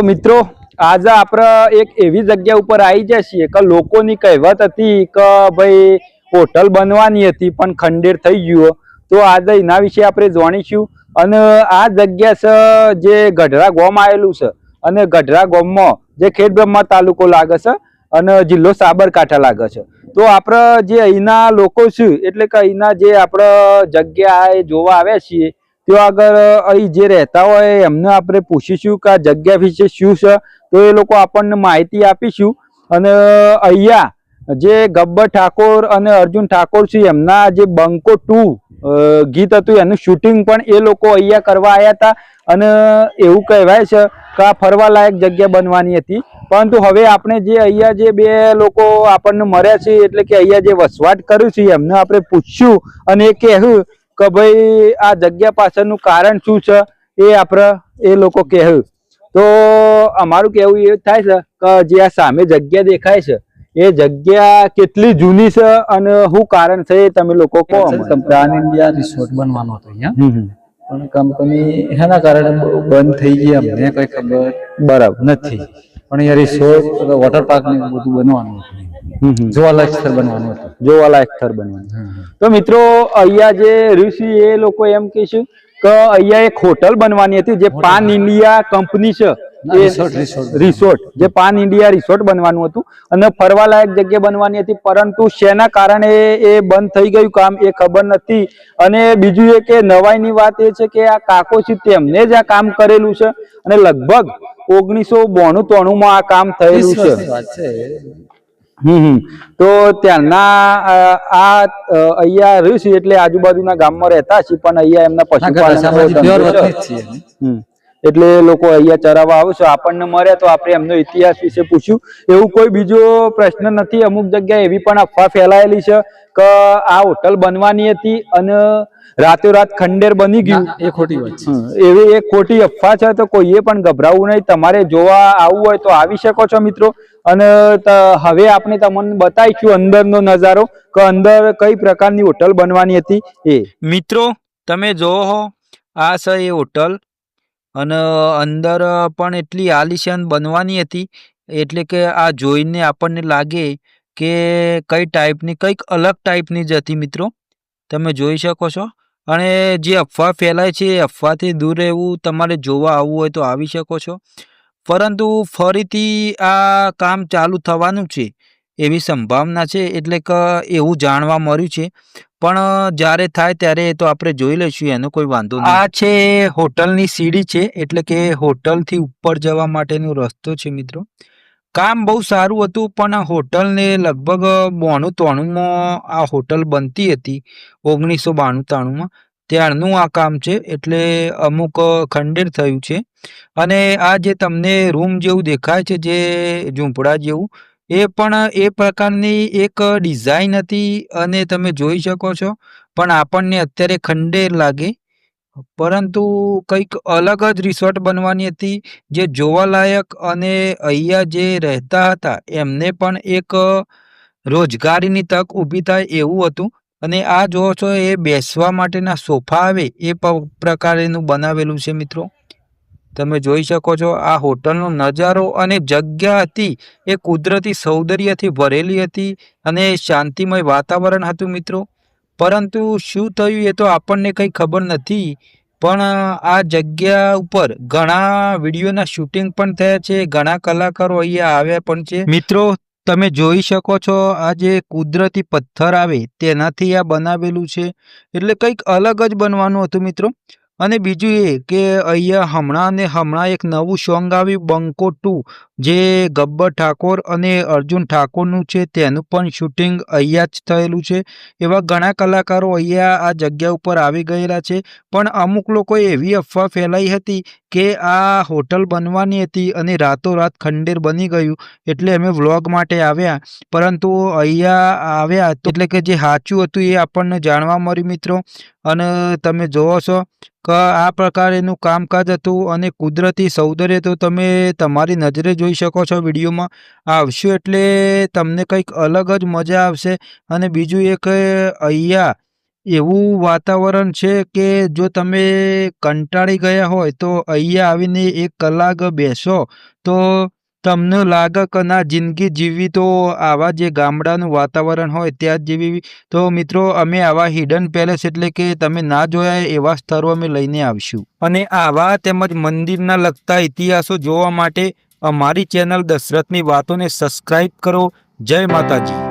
મિત્રો આજે આપણે એક એવી જગ્યા ઉપર આવી જાય છીએ કે લોકોની કહેવત હતી કે ભાઈ હોટલ બનવાની હતી પણ ખંડેર થઈ ગયો, તો આજે એના વિશે આપણે જાણીશું। અને આ જગ્યા છે જે ગઢડા ગામ આવેલું છે અને ગઢડા ગામમાં જે ખેડબ્રહ્મા તાલુકો લાગે છે અને જિલ્લો સાબરકાંઠા લાગે છે। તો આપણે જે અહીંના લોકો છે એટલે કે અહીંના જે આપણે જગ્યા જોવા આવ્યા છીએ ત્યાં આગળ અહીં જે રહેતા હોય એમને આપણે પૂછીશું કે આ જગ્યા વિશે શું છે, તો એ લોકો આપણને માહિતી આપીશું। અને અહીંયા જે ગબ્બર ઠાકોર અને અર્જુન ઠાકોર છે એમના જે બંકો 2 ગીત હતું એનું શૂટિંગ પણ એ લોકો અહીંયા કરવા આવ્યા હતા અને એવું કહેવાય છે કે આ ફરવાલાયક જગ્યા બનવાની હતી। પરંતુ હવે આપણે જે અહીંયા જે બે લોકો આપણને મળ્યા છે એટલે કે અહીંયા જે વસવાટ કર્યું છે એમને આપણે પૂછ્યું અને એ કહેવું કે ભાઈ આ જગ્યા પાછળનું કારણ શું છે એ આપણે એ લોકો કહેવું। તો અમારું કહેવું એ થાય છે કે જે આ સામે જગ્યા દેખાય છે એ જગ્યા કેટલી જૂની છે અને શું કારણ છે એ તમે લોકો કહો। પ્લાન ઇન્ડિયા રિસોર્ટ બનવાનો હતો અહીંયા, પણ કંપની એના કારણે બંધ થઈ ગઈ, અમને કઈ ખબર બરાબર નથી। પણ અહીંયા રિસોર્ટ વોટર પાર્ક ને બધું બનવાનું હતું, જોવાલાયક સ્થળ બનવાનું હતું, જોવાલાયક સ્થળ બનવાનું। તો મિત્રો અહીંયા જે ઋષિ એ લોકો એમ કે છે કે અહીંયા એક હોટલ બનવાની હતી જે પાન ઇન્ડિયા કંપની છે રિસોર્ટ, જે પાન ઇન્ડિયા રિસોર્ટ બનવાનું હતું અને ફરવાલાયક જગ્યા બનવાની હતી, પરંતુ શેના કારણે એ બંધ થઈ ગયું કામ એ ખબર નથી। અને બીજું એ કે નવાઈની વાત એ છે કે આ કાકો છે તેમને જ આ કામ કરેલું છે અને લગભગ 1992-93 માં આ કામ થયેલું છે। તો ત્યારના આ અહીંયા ઋષિ એટલે આજુબાજુના ગામમાં રહેતા છે પણ અહીંયા એમના પશુપાલન એટલે લોકો અહીંયા ચરાવવા આવે છે। આપણને મળ્યા તો આપણે એમનો ઇતિહાસ વિશે પૂછ્યું, એવું કોઈ બીજો પ્રશ્ન નથી। અમુક જગ્યાએ એવી પણ અફવા ફેલાયેલી છે કે આ હોટલ બનવાની હતી અને રાતોરાત ખંડેર બની ગયું, એ ખોટી વાત છે, એવી એક ખોટી અફવા છે। તો કોઈએ પણ ગભરાવું નહીં, તમારે જોવા આવવું હોય તો આવી શકો છો મિત્રો। અને હવે આપણે તમને બતાવીશું અંદરનો નજારો કે અંદર કઈ પ્રકારની હોટલ બનવાની હતી એ। મિત્રો તમે જોવો આ છે એ હોટલ અને અંદર પણ એટલી આલિશાન બનવાની હતી એટલે કે આ જોઈને આપણને લાગે કે કઈ ટાઈપની કંઈક અલગ ટાઈપની જ હતી મિત્રો, તમે જોઈ શકો છો। અને જે અફવા ફેલાય છે એ અફવાથી દૂર રહેવું, તમારે જોવા આવવું હોય તો આવી શકો છો। પરંતુ ફરીથી આ કામ ચાલુ થવાનું છે એવી સંભાવના છે, એટલે કે એવું જાણવા મળ્યું છે, પણ જ્યારે થાય ત્યારે તો આપણે જોઈ લઈશું, એનો કોઈ વાંધો નહીં। આ છે હોટલની સીડી છે એટલે કે હોટલથી ઉપર જવા માટેનો રસ્તો છે મિત્રો। કામ બહુ સારું હતું પણ હોટલને લગભગ 92-93 આ હોટલ બનતી હતી, 1992-93 ત્યારનું આ કામ છે એટલે અમુક ખંડેર થયું છે। અને આ જે તમને રૂમ જેવું દેખાય છે જે ઝૂંપડા જેવું એ પણ એ પ્રકારની એક ડિઝાઇન હતી અને તમે જોઈ શકો છો, પણ આપણને અત્યારે ખંડેર લાગે, પરંતુ કંઈક અલગ જ રિસોર્ટ બનવાની હતી જે જોવાલાયક અને અહીંયા જે રહેતા હતા એમને પણ એક રોજગારીની તક ઊભી થાય એવું હતું। અને આ જો છો એ બેસવા માટેના સોફા આવે એ પ્રકારેનું બનાવેલું છે મિત્રો, તમે જોઈ શકો છો। આ હોટલનો નજારો અને જગ્યા હતી એ કુદરતી સૌંદર્યથી ભરેલી હતી અને શાંતિમય વાતાવરણ હતું મિત્રો। પરંતુ શું થયું એ તો આપણને કંઈ ખબર નથી, પણ આ જગ્યા ઉપર ઘણા વિડીયોના શૂટિંગ પણ થયા છે, ઘણા કલાકારો અહીંયા આવ્યા પણ છે મિત્રો। તમે જોઈ શકો છો આ જે કુદરતી પથ્થર આવે તેનાથી આ બનાવેલું છે એટલે કંઈક અલગ જ બનવાનું હતું મિત્રો। અને બીજું એ કે અહીંયા હમણાં એક નવું સોંગ આવ્યું બંકો 2, જે ગબ્બર ઠાકોર અને અર્જુન ઠાકોરનું છે તેનું પણ શૂટિંગ અહીંયા જ થયેલું છે. એવા ઘણા કલાકારો અહીંયા આ જગ્યા ઉપર આવી ગયેલા છે. પણ અમુક લોકોએ એવી અફવા ફેલાઈ હતી કે આ હોટલ બનવાની હતી અને રાતોરાત ખંડેર બની ગયું એટલે અમે વ્લોગ માટે આવ્યા. પરંતુ અહીંયા આવ્યા એટલે કે જે સાચું હતું એ આપણને જાણવા મળ્યું મિત્રો. અને તમે જોવો છો કે આ પ્રકારેનું કામકાજ હતું અને કુદરતી સૌંદર્ય તો તમે તમારી નજરે જોઈ શકો છો. વિડીયોમાં આવશો એટલે તમને કંઈક અલગ જ મજા આવશે. અને બીજું એક અહીંયા એવું વાતાવરણ છે કે જો તમે કંટાળી ગયા હોય તો અહીંયા આવીને 1 કલાક બેસો તો તમને લાગે કે ના જિંદગી જીવવી તો આવા જે ગામડાનું વાતાવરણ હોય ત્યાં જ જીવવી. તો મિત્રો અમે આવા હિડન પેલેસ એટલે કે તમે ના જોયા એવા સ્થળો અમે લઈને આવીશું. અને આવા તેમજ મંદિરના લગતા ઇતિહાસો જોવા માટે અમારી ચેનલ દશરથની વાતોને સબસ્ક્રાઈબ કરો. જય માતાજી.